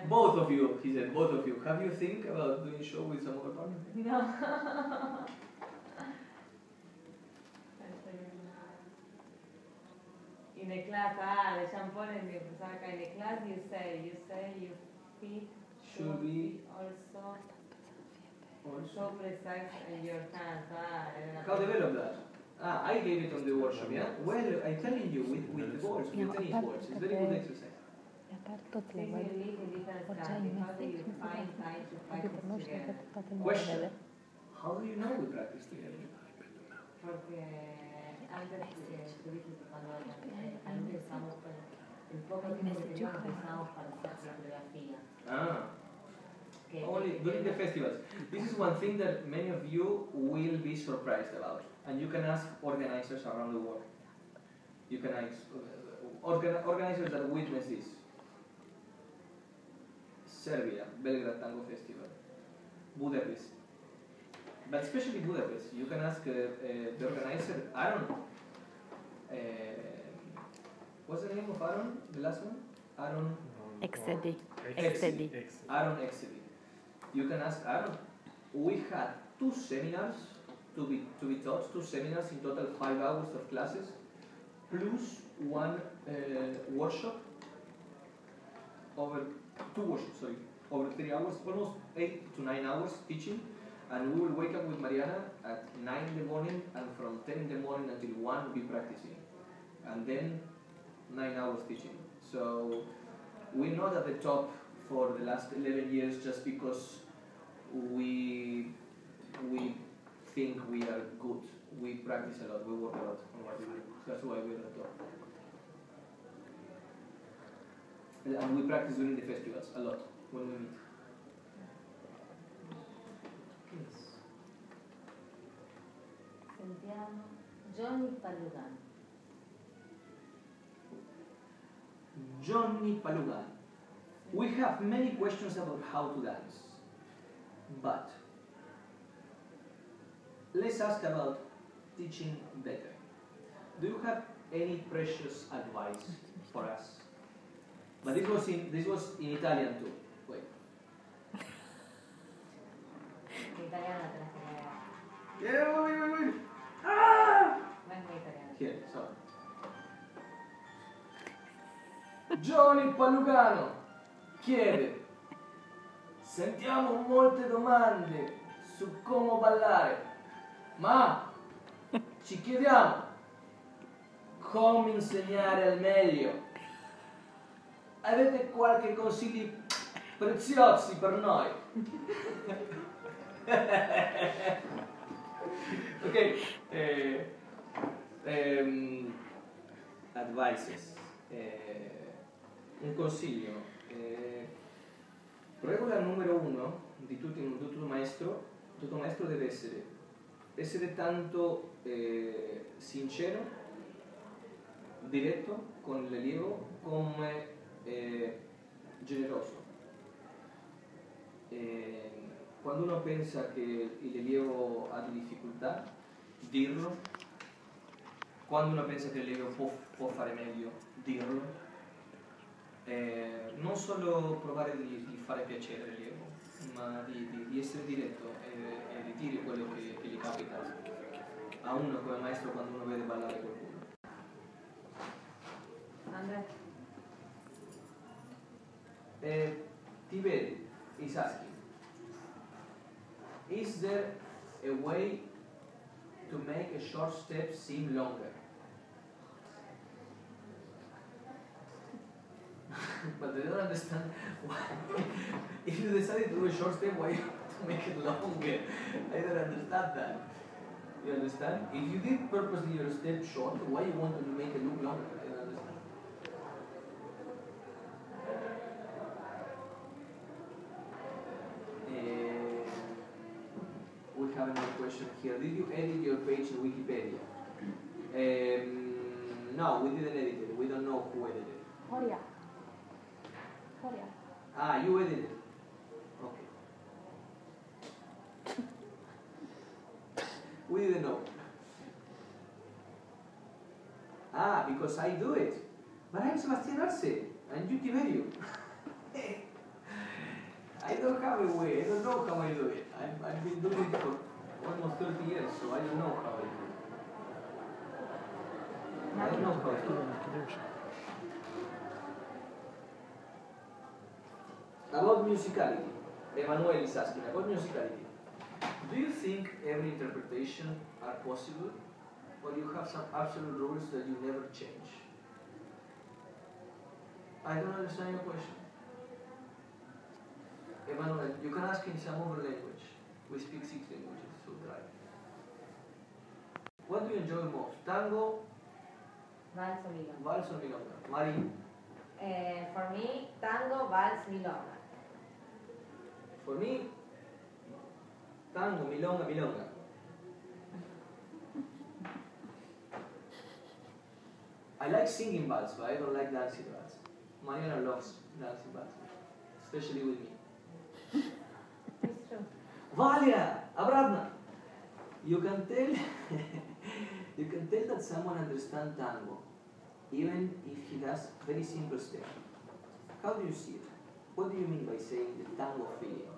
Both of you, he said, both of you. Have you think about doing show with some other partner? No. In a class, the Jean-Paul and the Pusaka, in a class you say your feet should be also precise in your hands. How develop that? I gave it on the workshop, yeah? Well, I'm telling you, with the balls, with tennis balls, it's very good exercise. Question: how do you know we practice together? Porque antes estuviste cuando empezamos el poco tiempo que teníamos empezamos para hacer la coreografía. Only during the festivals. This is one thing that many of you will be surprised about, and you can ask organizers around the world. You can ask organizers that witness this. Serbia, Belgrade Tango Festival, Budapest, but especially Budapest. You can ask the organizer, Aaron. What's the name of Aaron? The last one? Aaron. Exedi. Aaron Exedi. You can ask Aaron. We had 2 seminars to be taught, 2 seminars in total, 5 hours of classes, plus 1 workshop over 2 workshops, sorry, over 3 hours, almost 8 to 9 hours teaching, and we will wake up with Mariana at 9 in the morning, and from 10 in the morning until 1 we'll be practicing, and then 9 hours teaching. So we're not at the top for the last 11 years just because we think we are good. We practice a lot, we work a lot on what we do. That's why we're at the top. And we practice during the festivals a lot when we meet. Yes. Sentiamo Johnny Paludan. Johnny Paludan. We have many questions about how to dance, but let's ask about teaching better. Do you have any precious advice for us? But this was in Italian too. Wait. Italiano Yeah, wait. Ah! Here, so. Johnny Palugano chiede: sentiamo molte domande su come ballare, ma ci chiediamo come insegnare al meglio. Avete qualche consigli preziosi per noi? Ok, advices. Un consiglio. Regola numero 1 di tutto maestro deve essere tanto sincero, diretto con l'allievo, come generoso. Quando uno pensa che l'allievo ha di difficoltà, dirlo. Quando uno pensa che l'allievo può fare meglio, dirlo. Non solo provare di fare piacere all'allievo, ma di essere diretto e di dire quello che gli capita a uno come maestro quando uno vede ballare qualcuno. Andrea. Tiberi is asking, is there a way to make a short step seem longer? But they don't understand why. If you decided to do a short step, why you have to make it longer? I don't understand that. You understand? If you did purposely your step short, why you want to make it look longer? I don't understand. We have another question here. Did you edit your page in Wikipedia? No, we didn't edit it. We don't know who edited it. Horia. Ah, you edited it. Okay. We didn't know. Ah, because I do it. But I'm Sebastian Arce, and you Tiberio. don't have a way. I don't know how I do it. I've been doing it for almost 30 years, so I don't know how I do it. I don't know how I do it. About musicality, Emmanuel is asking about musicality. Do you think every interpretation are possible, or you have some absolute rules that you never change? I don't understand your question. Emmanuel, you can ask in some other language. We speak 6 languages, so try. What do you enjoy most? Tango? Vals o milonga. Vals or milonga? Mari? For me, tango, vals, milonga. For me, tango, milonga, milonga. I like singing vals, but I don't like dancing vals. Mariana loves dancing vals, especially with me. It's true. Valia, обратно. You can tell, you can tell that someone understands tango, even if he does very simple steps. How do you see it? What do you mean by saying the tango feeling?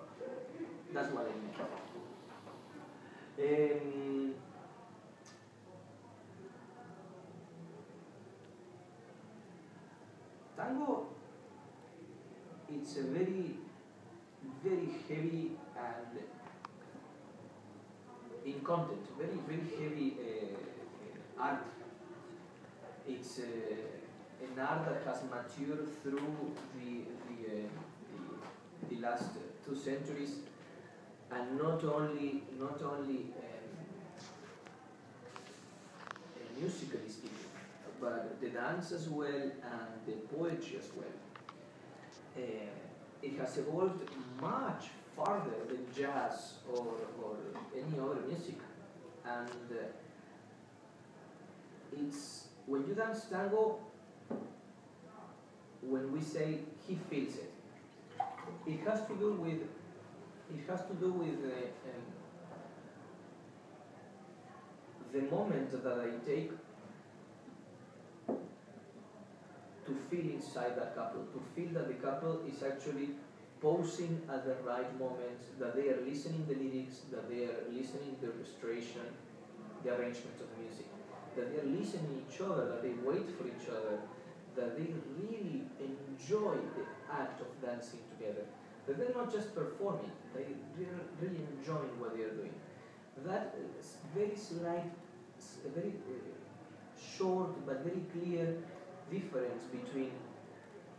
That's what I mean. Tango, it's a very, very heavy and in content, very, very heavy art. It's an art that has matured through the last 2 centuries, and not only musically speaking, but the dance as well and the poetry as well. It has evolved much farther than jazz or any other music, and it's when you dance tango, when we say he feels it, it has to do with the moment that I take to feel inside that couple, to feel that the couple is actually posing at the right moments, that they are listening the lyrics, that they are listening the orchestration, the arrangement of the music, that they are listening each other, that they wait for each other, that they really enjoy the act of dancing together, that they're not just performing, they are really enjoying what they are doing. That is very slight, very short but very clear difference between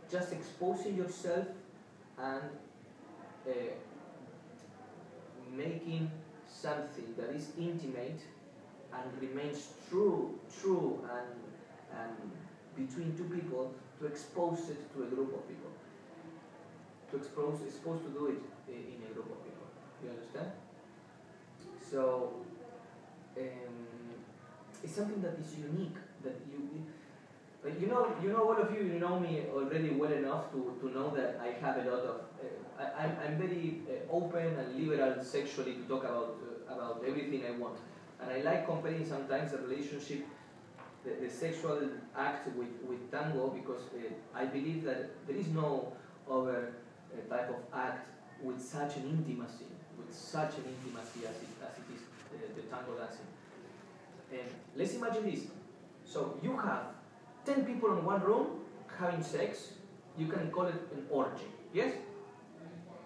just exposing yourself and making something that is intimate and remains true and between 2 people, to expose it to a group of people. To expose to do it in a group of people. You understand? So it's something that is unique, that you know all of you know me already well enough to know that I have a lot of I'm very open and liberal sexually to talk about everything I want, and I like comparing sometimes the relationship, the sexual act with tango, because I believe that there is no other type of act with such an intimacy as it is the tango dancing. And let's imagine this. So you have 10 people in one room having sex. You can call it an orgy. Yes?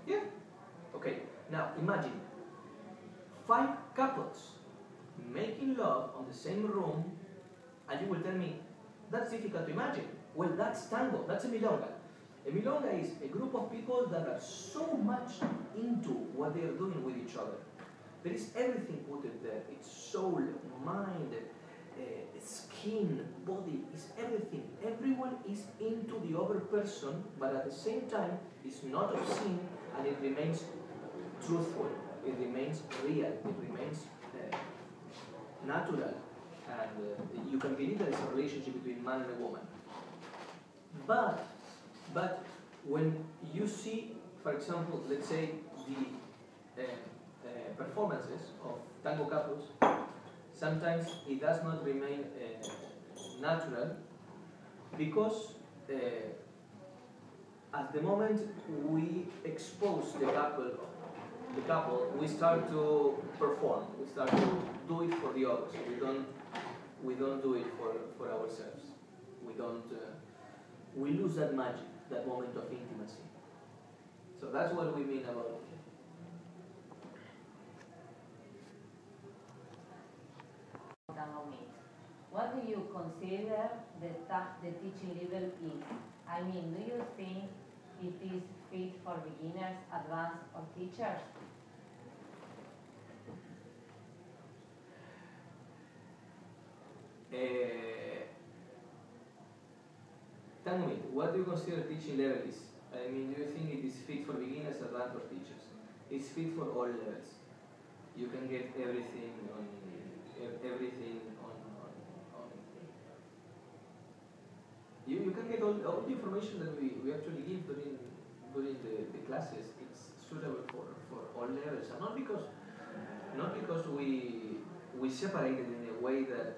Yeah? Okay. Now imagine 5 couples making love on the same room, and you will tell me, that's difficult to imagine. Well, that's tango. That's a milonga. A milonga is a group of people that are so much into what they are doing with each other. There is everything put in there. It's soul, mind, skin, body, it's everything. Everyone is into the other person, but at the same time, it's not obscene, and it remains truthful. It remains real. It remains natural. And you can believe that it's a relationship between man and a woman. But when you see, for example, let's say the performances of tango couples, sometimes it does not remain natural, because at the moment we expose the couple, we start to perform. We start to do it for the others. We don't do it for ourselves. We don't. We lose that magic, that moment of intimacy. So that's what we mean about it. Tango meet. What do you consider the teaching level is? I mean, do you think it is fit for beginners, advanced, or teachers? Tango meet. What do you consider teaching level is? I mean, do you think it is fit for beginners, advanced, or teachers? It's fit for all levels. You can get everything on you can get all the information that we actually give during the classes. It's suitable for all levels, and not because we separate it in a way that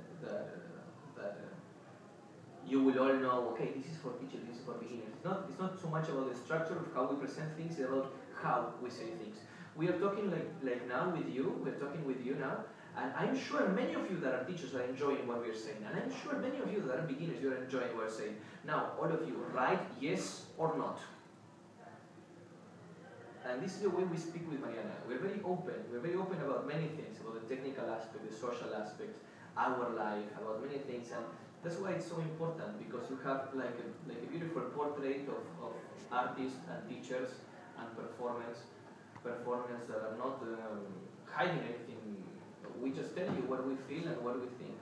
you will all know, okay, this is for teachers, this is for beginners. It's not so much about the structure of how we present things, it's about how we say things. We are talking like now with you, we're talking with you now, and I'm sure many of you that are teachers are enjoying what we're saying, and I'm sure many of you that are beginners, you're enjoying what we're saying. Now, all of you, write yes or not. And this is the way we speak with Mariana. We're very open about many things, about the technical aspect, the social aspect, our life, about many things, and that's why it's so important, because you have like a beautiful portrait of artists and teachers and performers that are not hiding anything. We just tell you what we feel and what we think.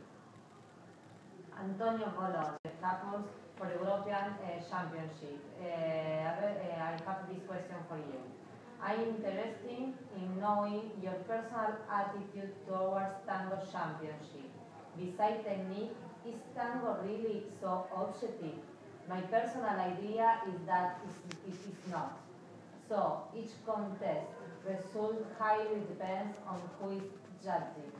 Antonio Bolos, couples for European Championship. I have this question for you. I'm interested in knowing your personal attitude towards Tango Championship. Besides technique, is Tango really so objective? My personal idea is that it is not. So each contest result highly depends on who is judging.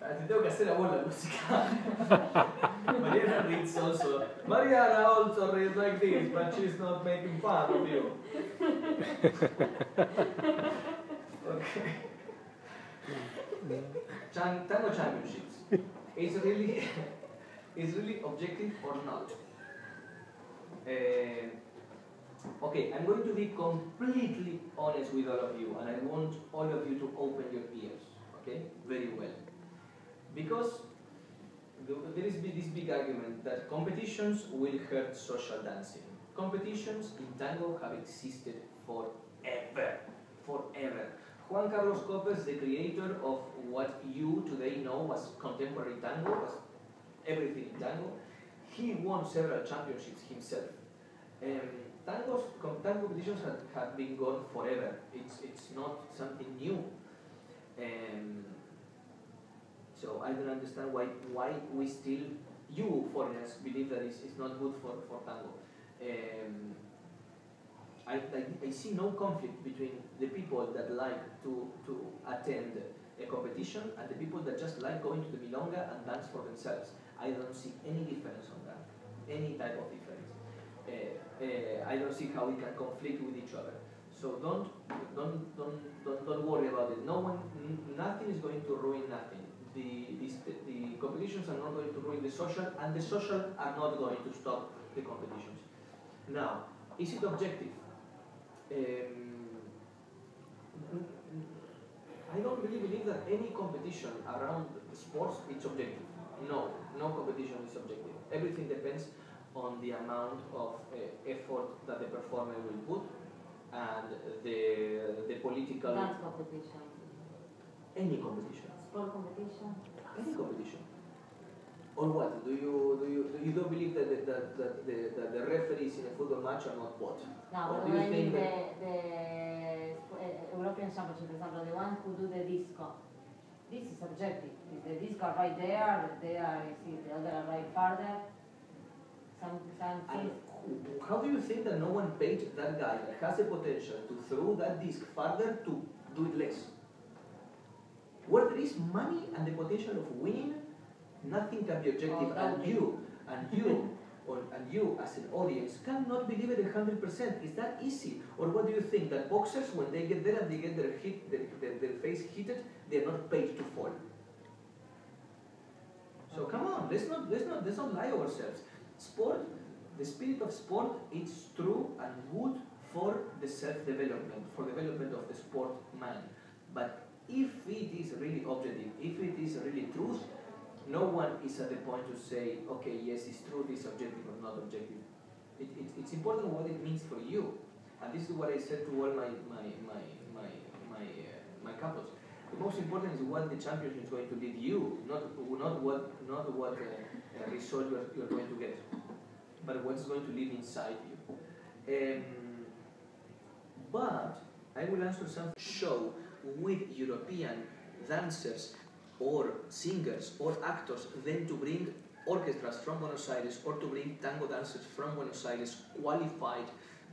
Te tengo que hacer a vos la música. Mariana reads also. Mariana also reads like this, but she's not making fun of you. Okay. Tango Championships. Is really objective or not? Okay, I'm going to be completely honest with all of you, and I want all of you to open your ears, okay, very well. Because there is this big argument that competitions will hurt social dancing. Competitions in tango have existed forever. Juan Carlos Copes, the creator of what you today know as contemporary tango, as everything in tango, he won several championships himself. Tango competitions have been gone forever. It's not something new. So I don't understand why we still, you foreigners, believe that it's not good for tango. I see no conflict between the people that like to attend a competition and the people that just like going to the milonga and dance for themselves. I don't see any difference on that, any type of difference. I don't see how we can conflict with each other. So don't worry about it. Nothing is going to ruin nothing. The competitions are not going to ruin the social, and the social are not going to stop the competitions. Now, is it objective? I don't really believe that any competition around sports is objective. No competition is objective. Everything depends on the amount of effort that the performer will put and the political. Dance competition. Any competition. Sport competition. Any competition. Or what? Do you don't believe that the referees in a football match are not what? No, but I mean the European Championship, for example, the one who do the disco. This is objective. If the disco are right there, the other are right farther. Some things. How do you think that no one paid that guy that has the potential to throw that disc farther to do it less? Where there is money and the potential of winning, nothing can be objective. And you, and you as an audience cannot believe it 100%. Is that easy? Or what do you think? That boxers, when they get there and they get their face heated, they're not paid to fall. So come on, let's not lie ourselves. Sport, the spirit of sport, it's true and good for the self-development, for development of the sportman. But if it is really objective, if it is really truth, no one is at the point to say, okay, yes, it's true, it's objective or not objective. It's important what it means for you. And this is what I said to all my couples. The most important is what the championship is going to lead you, not what result you're going to get, but what's going to live inside you. But I will answer some show with European dancers or singers or actors, then to bring orchestras from Buenos Aires or to bring tango dancers from Buenos Aires,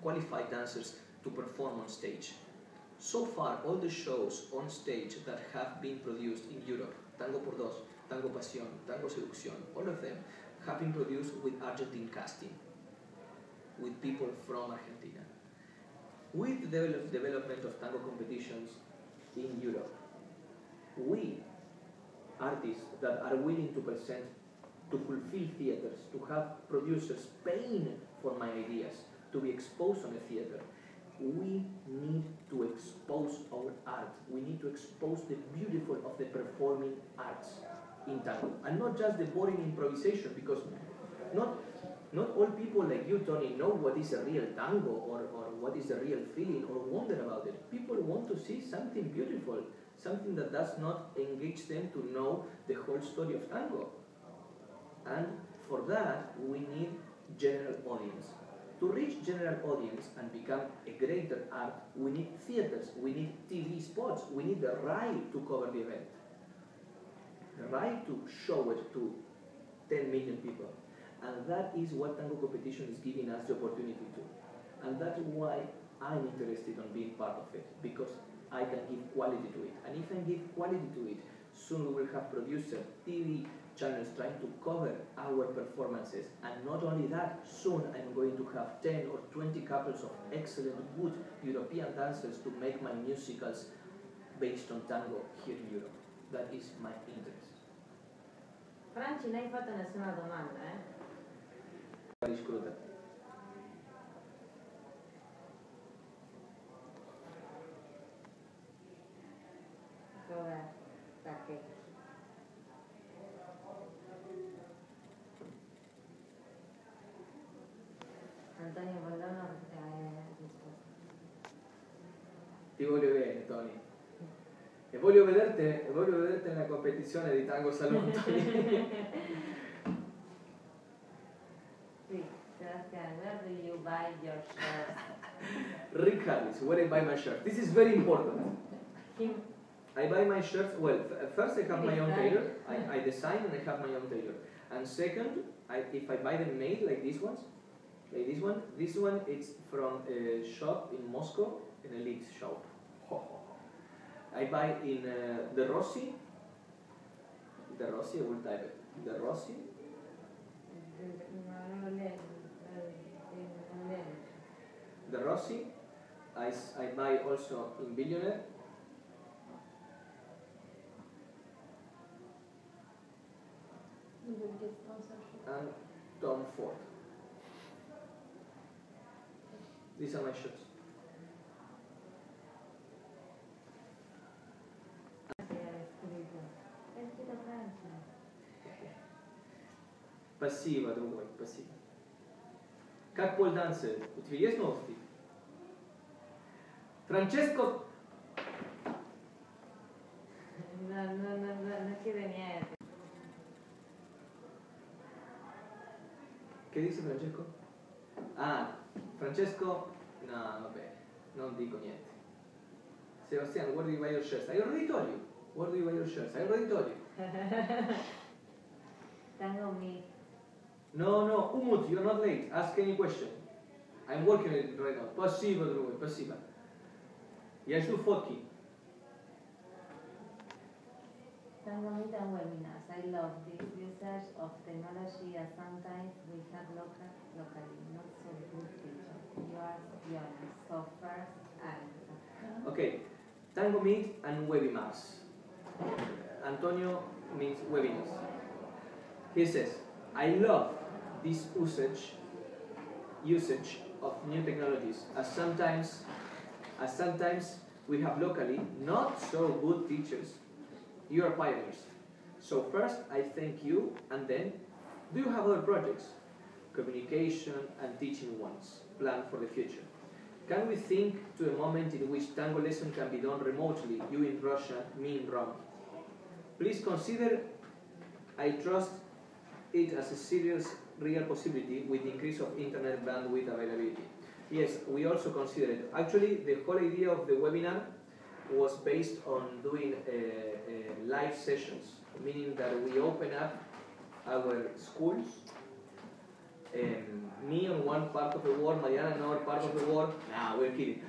qualified dancers to perform on stage. So far, all the shows on stage that have been produced in Europe, Tango por Dos, Tango Pasión, Tango Seducción, all of them have been produced with Argentine casting, with people from Argentina. With the development of tango competitions in Europe, we, artists that are willing to present, to fulfill theaters, to have producers paying for my ideas, to be exposed on a theater, we need to expose our art. We need to expose the beautiful of the performing arts in tango. And not just the boring improvisation, because not all people like you, Tony, know what is a real tango or what is the real feeling or wonder about it. People want to see something beautiful, something that does not engage them to know the whole story of tango. And for that, we need general audience. To reach general audience and become a greater art, we need theaters, we need TV spots, we need the right to cover the event. The right to show it to 10 million people. And that is what tango competition is giving us the opportunity to. And that's why I'm interested in being part of it, because I can give quality to it. And if I give quality to it, soon we will have producers, TV channels trying to cover our performances. And not only that, soon I'm going to have 10 or 20 couples of excellent, good European dancers to make my musicals based on tango here in Europe. That is my interest. Franci, lei ha fatto nessuna domanda, eh? Riscruta. Dov'è? Perché? Antonio Bollano risposto. Ti voglio bene, Tony. E voglio vederti nella competizione di Tango Salon, Tony. Sì, Sebastian, where do you buy your shirts? Rick Harris, where I buy my shirt. This is very important. Him. I buy my shirts, well, first I have my own tailor. I design and I have my own tailor. And second, if I buy them made, like these ones, like this one it's from a shop in Moscow, an elite shop. I buy in the Rossi, I will type it, the Rossi. The Rossi, I buy also in Billionaire. And Tom Ford. These are my shirts. Спасибо, другой, спасибо. Как пол танцует? У тебя есть новости? Francesco. No chiede niente. Che dice Francesco? Ah, Francesco, no, vabbè, non dico niente. Sebastian, where do you buy your shirts? I already told you. Where do you buy your shirts? I already told you. Tango me. No, Umut, you're not late. Ask any question. I'm working on it right now. Спасибо, другой, спасибо. Я жду фотки. Tango Meet and webinars. I love this usage of technology as sometimes we have locally not so good teachers. You are honest. So first, Okay, Tango Meet and webinars. Antonio means webinars. He says, I love this usage of new technologies as sometimes we have locally not so good teachers. You are pioneers. So first I thank you, and then do you have other projects? Communication and teaching ones planned for the future. Can we think to a moment in which Tango lesson can be done remotely, you in Russia, me in Rome? Please consider, I trust it as a serious, real possibility with the increase of internet bandwidth availability. Yes, we also consider it. Actually, the whole idea of the webinar was based on doing live sessions, meaning that we open up our schools, me on one part of the world, Mariana on another part of the world. Nah, we're kidding.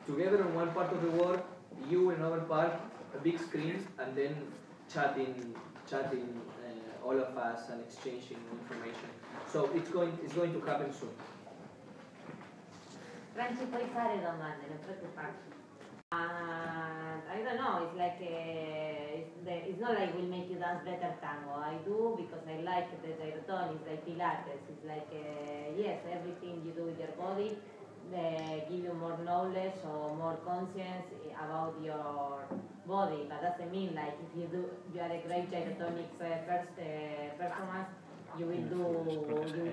Together on one part of the world, you in another part, a big screen, and then chatting all of us and exchanging information. So it's going to happen soon. Franci, puoi fare domande, non preoccuparti. I don't know, it's like, it's not like we'll make you dance better tango. I do because I like the gyrotonics, like Pilates. It's like, yes, everything you do with your body, give you more knowledge or more conscience about your body. But doesn't mean like if you are a great gyrotonic performance, you will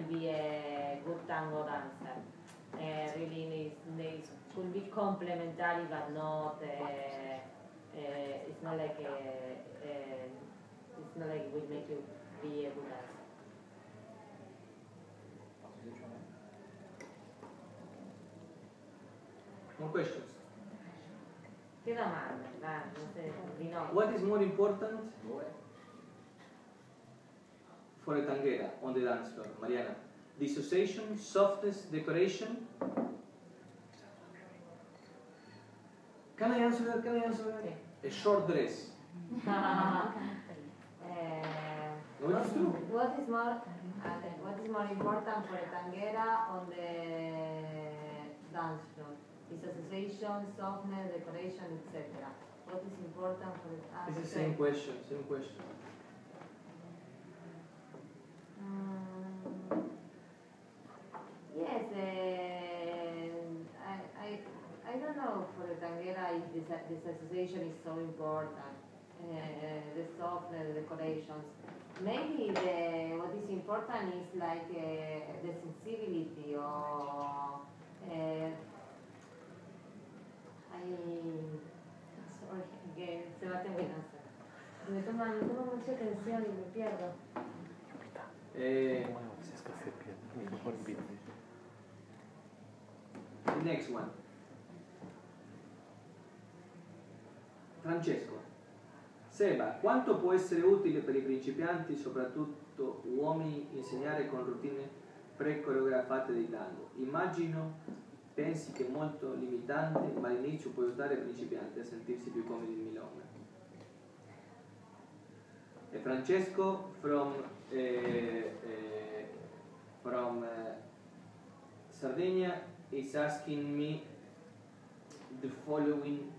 be a good tango dancer. Really could be complementary, but not. It's not like it will make you be a good dancer. More questions? ¿Qué domande? No sé, di no. What is more important for a tanguera on the dance floor, Mariana? Dissociation, softness, decoration? Can I answer that? Okay. A short dress. What is more important for a tanguera on the dance floor? Dissociation, softness, decoration, etc. What is important for the It's the same question. Yes, I don't know for the tanguera if this association is so important. The softness, the decorations. Maybe what is important is like the sensibility or sorry again, Sebastian will answer. Me toma mucha atención y me pierdo. The next one. Francesco. Seba, quanto può essere utile per i principianti, soprattutto uomini, insegnare con routine pre-coreografate di tango? Immagino pensi che è molto limitante, ma all'inizio può aiutare i principianti a sentirsi più comodi in milonga. E Francesco from Sardinia is asking me the following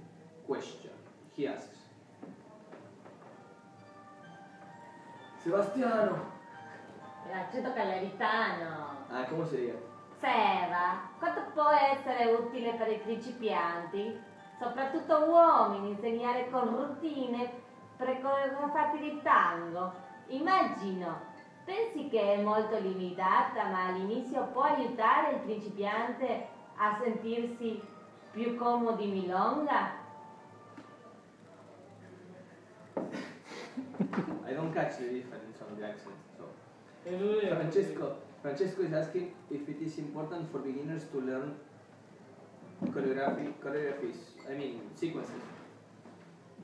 question. He asks, Sebastiano. L'accento cagliaritano. ¿Cómo sería? Seba, quanto può essere utile per i principianti, soprattutto uomini, insegnare con routine pre-coreografate di tango? Immagino, pensi che è molto limitata, ma all'inizio può aiutare il principiante a sentirsi più comodi in milonga? I don't catch the difference on the accent. So. Francesco is asking if it is important for beginners to learn choreographies, I mean sequences.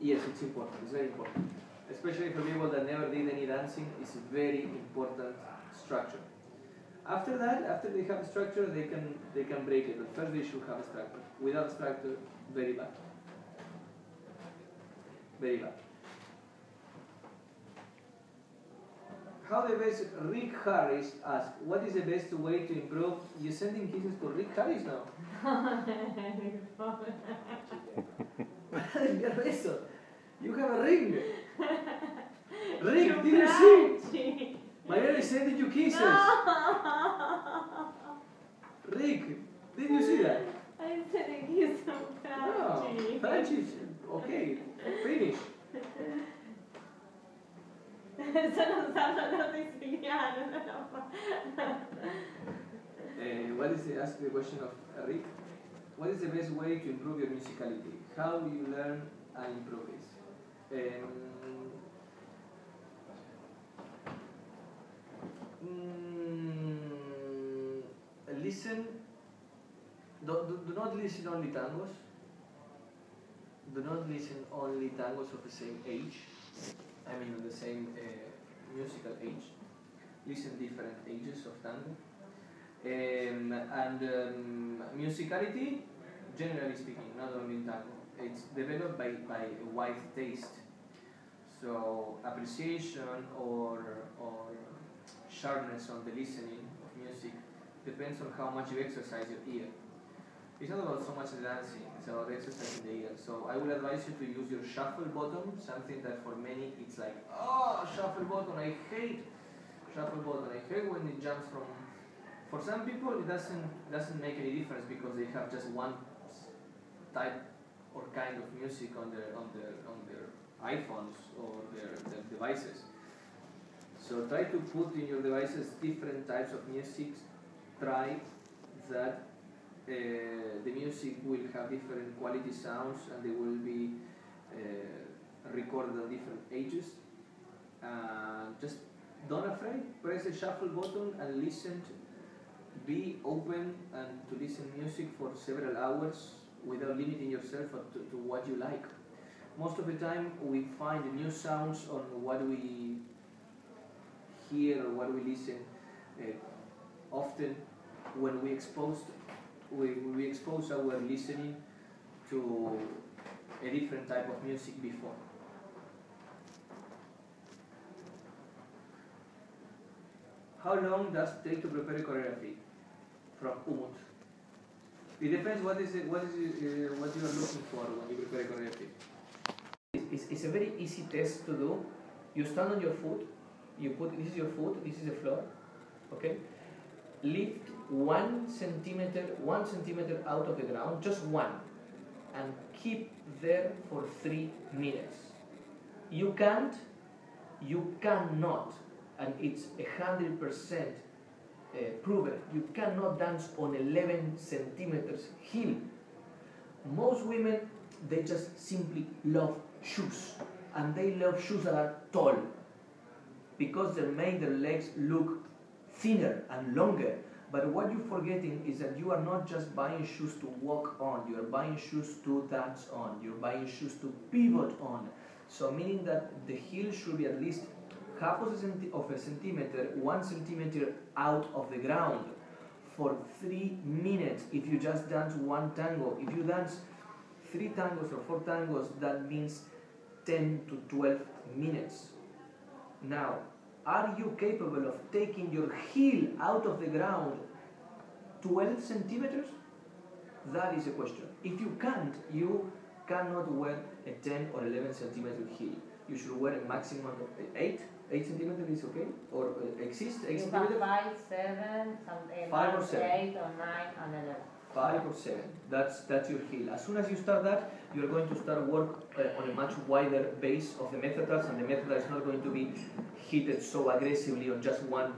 Yes, it's important, it's very important. Especially for people that never did any dancing, it's a very important structure. After that, after they have a structure, they can break it, but first they should have a structure. Without structure, very bad. Very bad. how the best, Rick Harris asked, what is the best way to improve? You're sending kisses to Rick Harris now? You have a ring. Rick, did you see? Mariana is sending you kisses. No. Rick, did you see that? I'm sending you some Franchi. Franchi, okay, finish. Eso no sabe lo siciliano. What is the, ask the question of Rick? What is the best way to improve your musicality? How do you learn and improve it? Listen, do not listen only tangos. Do not listen only tangos of the same age. I mean, of the same musical age. Listen different ages of tango. Musicality, generally speaking, not only in tango, it's developed by a wide taste. So appreciation or sharpness on the listening of music depends on how much you exercise your ear. It's not about so much the dancing, it's about exercising the ear. So I will advise you to use your shuffle button, something that for many it's like, oh, shuffle button, I hate shuffle button. I hate when it jumps from. For some people, it doesn't make any difference because they have just one type or kind of music on their iPhones or their devices. So try to put in your devices different types of music. Try that the music will have different quality sounds and they will be recorded at different ages. Just don't afraid, press the shuffle button and listen. Be open and to listen music for several hours without limiting yourself to what you like. Most of the time we find new sounds on what we hear or what we listen often when we expose our listening to a different type of music before. How long does it take to prepare a choreography? From Umut. It depends what you are looking for when you prepare a choreography. It's a very easy test to do. You stand on your foot. You put this is your foot. This is the floor. Okay. Lift 1 centimeter out of the ground, just one, and keep there for 3 minutes. You can't. You cannot. And it's 100% proven. You cannot dance on 11 centimeters heel. Most women, they just simply love shoes. And they love shoes that are tall. Because they make their legs look thinner and longer. But what you're forgetting is that you are not just buying shoes to walk on. You are buying shoes to dance on. You're buying shoes to pivot on. So meaning that the heel should be at least half of a centimeter, 1 centimeter out of the ground for 3 minutes. If you just dance one tango, if you dance 3 tangos or 4 tangos, that means 10 to 12 minutes. Now, are you capable of taking your heel out of the ground 12 centimeters? That is a question. If you can't, you cannot wear a 10 or 11 centimeter heel. You should wear a maximum of 8. 8 centimeters is okay? Or exist 8 centimeters? 5, 7, some 5 or 7. 8 or 9 and 11. 5 or 7. That's your heel. As soon as you start that, you're going to start work on a much wider base of the metatarsals, and the metatarsal is not going to be hit so aggressively on just one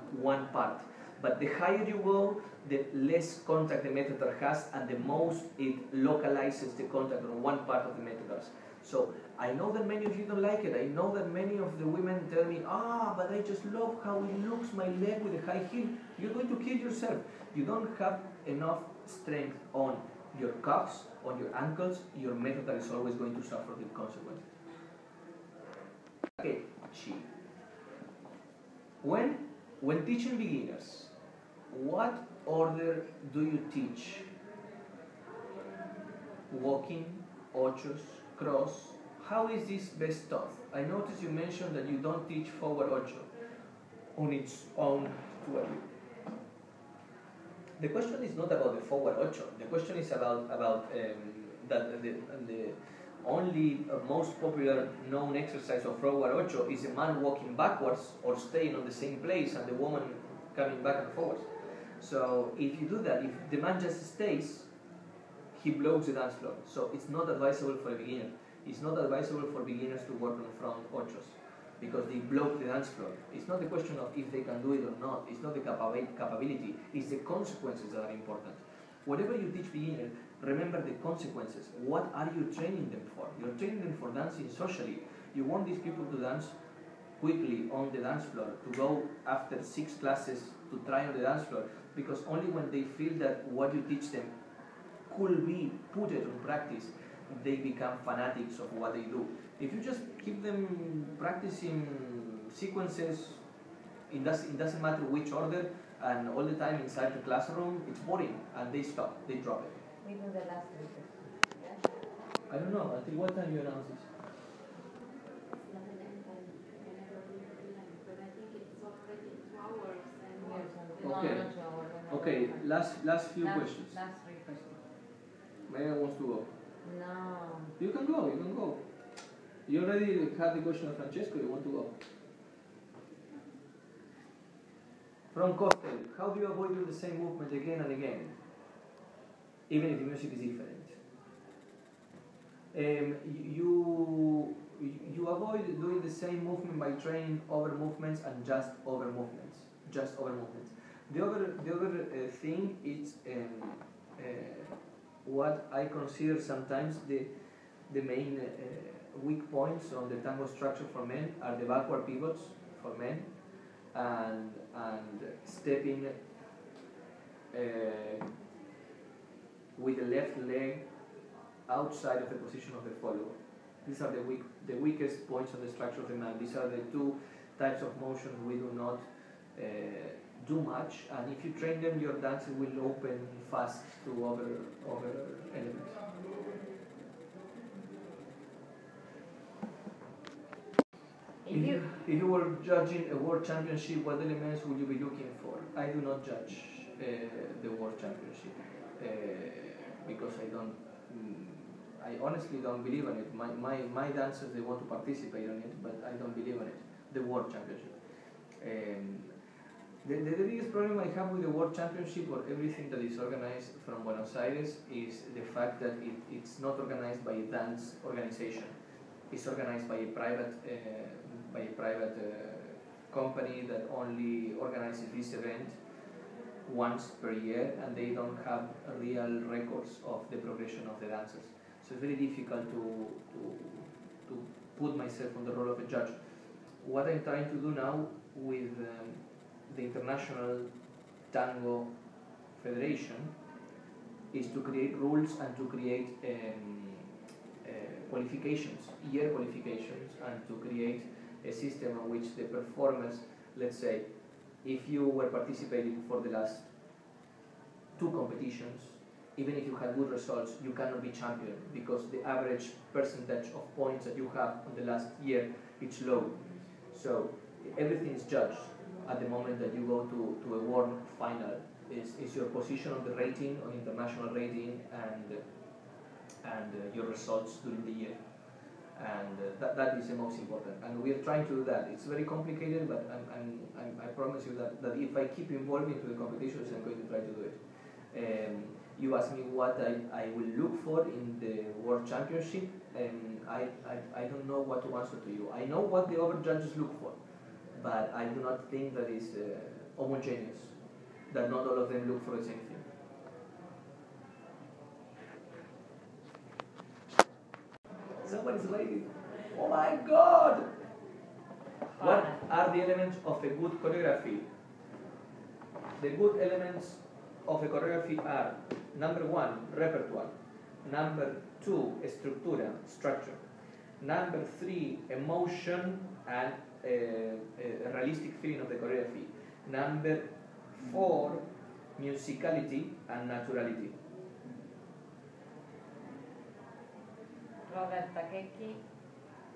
part. But the higher you go, the less contact the metatarsal has, and the most it localizes the contact on one part of the metatarsal. So I know that many of you don't like it. I know that many of the women tell me, but I just love how it looks, my leg with a high heel. You're going to kill yourself. You don't have enough strength on your calves, on your ankles. Your metatarsal is always going to suffer the consequences. Okay, when teaching beginners, what order do you teach? Walking, ochos, cross. How is this best taught? I noticed you mentioned that you don't teach forward ocho. on its own to a view. The question is not about the forward ocho. The question is about that the only most popular known exercise of forward ocho is a man walking backwards or staying on the same place and the woman coming back and forwards. So if you do that, if the man just stays, he blocks the dance floor. So it's not advisable for a beginner. It's not advisable for beginners to work on front ochos because they block the dance floor. It's not the question of if they can do it or not. It's not the capability. It's the consequences that are important. Whatever you teach beginners, remember the consequences. What are you training them for? You're training them for dancing socially. You want these people to dance quickly on the dance floor, to go after 6 classes to try on the dance floor, because only when they feel that what you teach them could be put it on practice, they become fanatics of what they do. If you just keep them practicing sequences, it doesn't matter which order, and all the time inside the classroom, it's boring, and they stop, they drop it. We do the last request. Yeah? I don't know, until what time you announce this? Okay. Okay, last few questions. Last 3 questions. Maya wants to go. No. You can go. You already had the question of Francesco, you want to go. From Cocktail, how do you avoid doing the same movement again and again, even if the music is different? You avoid doing the same movement by training over movements and just over movements. The other thing is what I consider sometimes the main weak points on the tango structure for men are the backward pivots for men and stepping with the left leg outside of the position of the follower. These are the weakest points on the structure of the man. These are the 2 types of motions we do not do much, and if you train them, your dance will open fast to other elements. If you were judging a world championship, what elements would you be looking for? I do not judge the world championship because I honestly don't believe in it. My dancers, they want to participate in it, but I don't believe in it. The world championship. The biggest problem I have with the World Championship or everything that is organized from Buenos Aires is the fact that it's not organized by a dance organization. It's organized by a private company that only organizes this event once per year, and they don't have real records of the progression of the dancers. So it's very difficult to put myself on the role of a judge. What I'm trying to do now with the International Tango Federation is to create rules and to create qualifications, year qualifications, and to create a system in which the performers, let's say, if you were participating for the last 2 competitions, even if you had good results, you cannot be champion because the average percentage of points that you have on the last year is low. So everything is judged at the moment that you go to a world final. Is your position on the rating, on international rating, and your results during the year. And that is the most important. And we are trying to do that. It's very complicated, but I promise you that if I keep involving into the competitions, I'm going to try to do it. You asked me what I will look for in the World Championship, and I don't know what to answer to you. I know what the other judges look for, but I do not think that is homogeneous, that not all of them look for the same thing. Somebody's waiting. Oh my God! What are the elements of a good choreography? The good elements of a choreography are: number 1, repertoire; number 2, structure; number 3, emotion and a realistic feeling of the choreography; number 4, musicality and naturality. Robert Takeki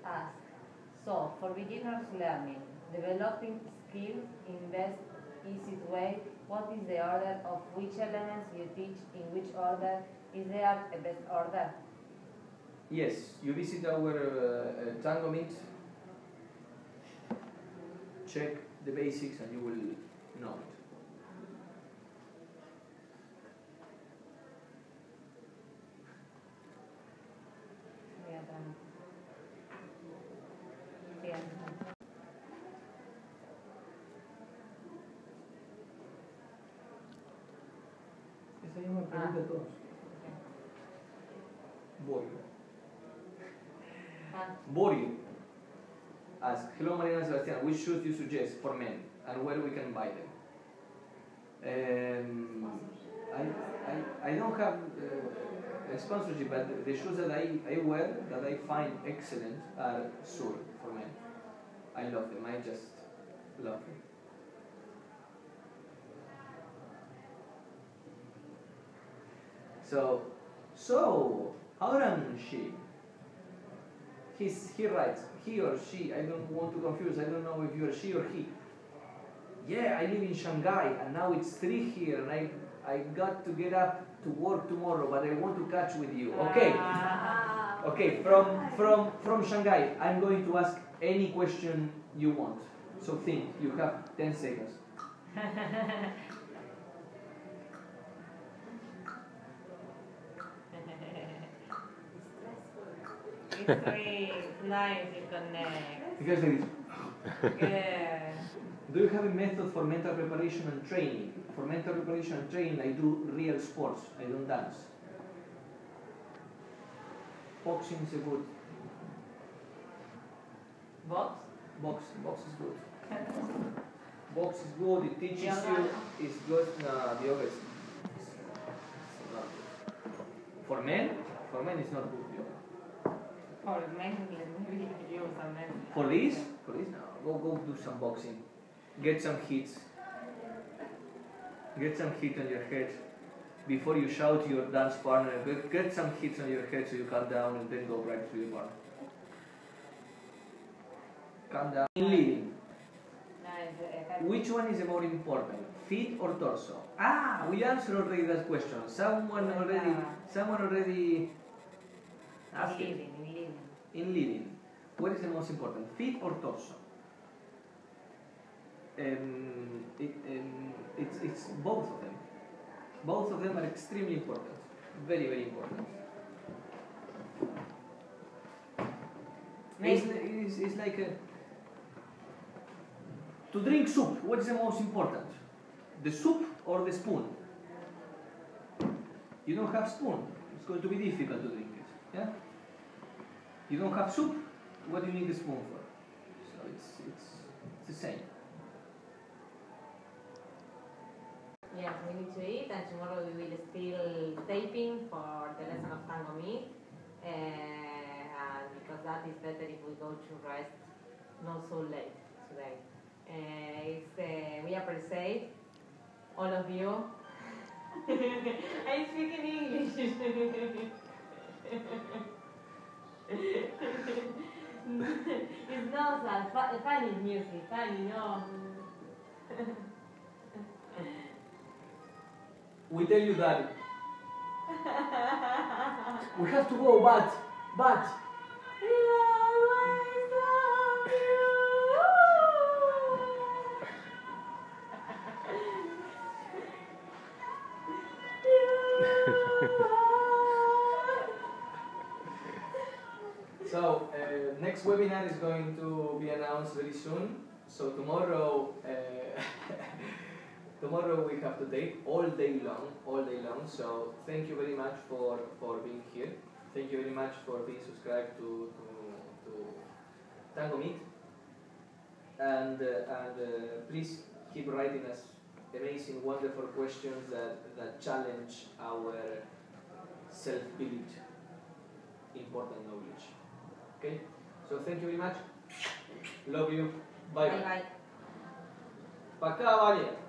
asks, so for beginners learning, developing skills in best easy way. What is the order of which elements you teach in which order? Is there a best order? Yes, you visit our Tango meet, check the basics and you will know it. Esa misma pregunta a todos. Borio asks, hello Mariana and Sebastian, which shoes do you suggest for men and where we can buy them? I don't have a sponsorship, but the shoes that I wear, that I find excellent, are Sur for men. I love them, I just love them. So, Auranshi, he writes, he or she, I don't want to confuse, I don't know if you're she or he. Yeah, I live in Shanghai and now it's 3 here and I got to get up to work tomorrow, but I want to catch with you. Okay. Okay, from Shanghai, I'm going to ask any question you want. So think, you have 10 seconds. It's very nice to connect. Because there is. Yeah. Do you have a method for mental preparation and training? For mental preparation and training, I do real sports. I don't dance. Boxing is a good. Box? Box is good. Box is good. It teaches you. It's good. No, the other is not good. For men it's not good. For men, maybe you some men. For this, no. Go do some boxing. Get some hits. Get some hit on your head before you shout to your dance partner. Get some hits on your head so you calm down and then go right to your partner. Calm down. In living. Which one is more important, feet or torso? Ah, we answered already that question. Someone already asked it. In living, what is the most important, feet or torso? It's both of them. Both of them are extremely important. Very, very important. It's like to drink soup, what is the most important? The soup or the spoon? You don't have spoon, it's going to be difficult to drink it. Yeah? You don't have soup, what do you need the spoon for? So it's the same. Yes, we need to eat, and tomorrow we will still taping for the lesson of Tango meet. And because that is better if we go to rest not so late today. We appreciate all of you. I speak in English. It's not that funny music, funny, no. We tell you that we have to go, but so next webinar is going to be announced very soon. So tomorrow tomorrow we have to take all day long. So thank you very much for being here. Thank you very much for being subscribed to Tango Meet. And please keep writing us amazing, wonderful questions that challenge our self-belief, important knowledge. Okay? So thank you very much. Love you. Bye bye. Bye bye. Pa' acá, vale.